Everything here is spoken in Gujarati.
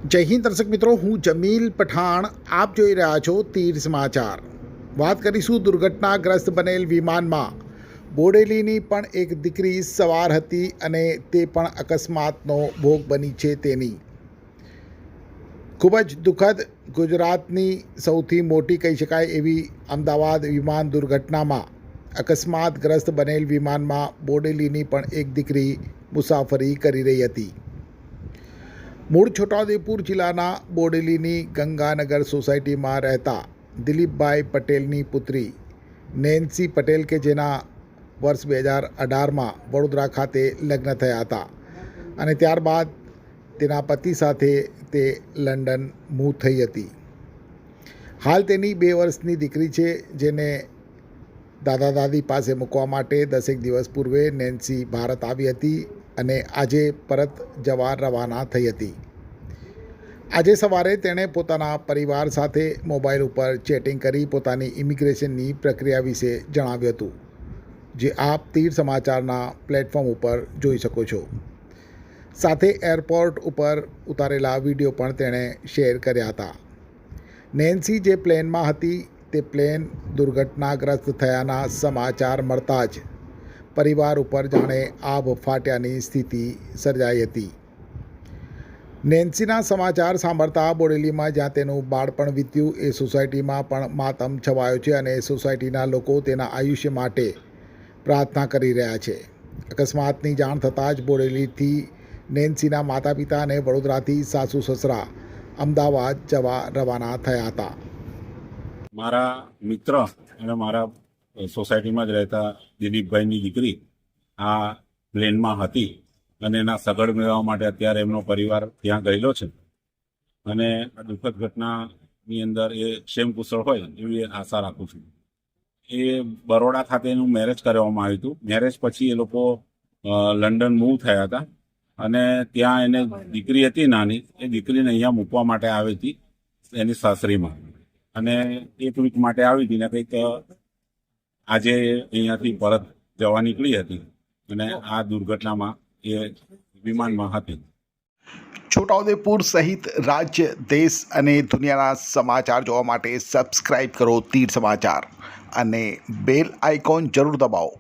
જય હિન્દ દર્શક મિત્રો, હું જમીલ પઠાણ. આપ જોઈ રહ્યા છો તીર સમાચાર. વાત કરીશું દુર્ઘટનાગ્રસ્ત બનેલ વિમાનમાં બોડેલીની પણ એક દીકરી સવાર હતી અને તે પણ અકસ્માતનો ભોગ બની છે તેની. ખૂબ જ દુઃખદ, ગુજરાતની સૌથી મોટી કહી શકાય એવી અમદાવાદ વિમાન દુર્ઘટનામાં અકસ્માતગ્રસ્ત બનેલ વિમાનમાં બોડેલીની પણ એક દીકરી મુસાફરી કરી રહી હતી. મૂળ છોટાઉદેપુર જિલ્લાના બોડેલીની ગંગાનગર સોસાયટીમાં રહેતા દિલીપભાઈ પટેલની પુત્રી નેન્સી પટેલ કે જેના વર્ષ 2018માં વડોદરા ખાતે લગ્ન થયા હતા અને ત્યારબાદ તેના પતિ સાથે તે લંડન મૂવ થઈ હતી. હાલ તેની 2 વર્ષની દીકરી છે, જેને દાદા દાદી પાસે મૂકવા માટે 10 દિવસ પૂર્વે નેન્સી ભારત આવી હતી અને આજે પરત જવા રવાના થઈ હતી. આજે સવારે તેણે પોતાના પરિવાર સાથે મોબાઈલ ઉપર ચેટિંગ કરી પોતાની ઇમિગ્રેશનની પ્રક્રિયા વિશે જણાવ્યું હતું, જે આપ તીર સમાચારના પ્લેટફોર્મ ઉપર જોઈ શકો છો. સાથે એરપોર્ટ ઉપર ઉતારેલા વિડીયો પણ તેણે શેર કર્યા હતા. નેન્સી જે પ્લેનમાં હતી તે પ્લેન દુર્ઘટનાગ્રસ્ત થયાના સમાચાર મળતા જ પરિવાર ઉપર જાણે આભ ફાટ્યાની સ્થિતિ સર્જાઈ હતી. નેન્સીના સમાચાર સાંભળતા બોડેલીમાં જ્યાં તેનું બાળપણ વીત્યું એ સોસાયટીમાં પણ માતમ છવાયો છે અને સોસાયટીના લોકો તેના આયુષ્ય માટે પ્રાર્થના કરી રહ્યા છે. અકસ્માતની જાણ થતાં જ બોડેલીથી નેન્સીના માતા પિતા અને વડોદરાથી સાસુ સસરા અમદાવાદ જવા રવાના થયા હતા. મારા મિત્ર અને મારા સોસાયટીમાં જ રહેતા દિલીપભાઈની દીકરી આ પ્લેનમાં હતી અને એના સગડ મેળવવા માટે અત્યારે એમનો પરિવાર ત્યાં ગયેલો છે અને આ દુઃખદ ઘટનાની અંદર એ ક્ષેમકુશળ હોય એવી આશા રાખું છું. એ બરોડા ખાતે એનું મેરેજ કરવામાં આવ્યું હતું. મેરેજ પછી એ લોકો લંડન મૂવ થયા હતા અને ત્યાં એને દીકરી હતી નાની, એ દીકરીને અહીંયા મૂકવા માટે આવી હતી એની સાસરીમાં અને 1 વીક માટે આવી હતી ને કંઈક આજે અહીંયાથી પરત જવા નીકળી હતી અને આ દુર્ઘટનામાં એ વિમાનમાં હતી. છોટાઉદેપુર સહિત રાજ્ય, દેશ અને દુનિયાના સમાચાર જોવા માટે સબસ્ક્રાઈબ કરો તીર સમાચાર અને બેલ આઇકોન જરૂર દબાવો.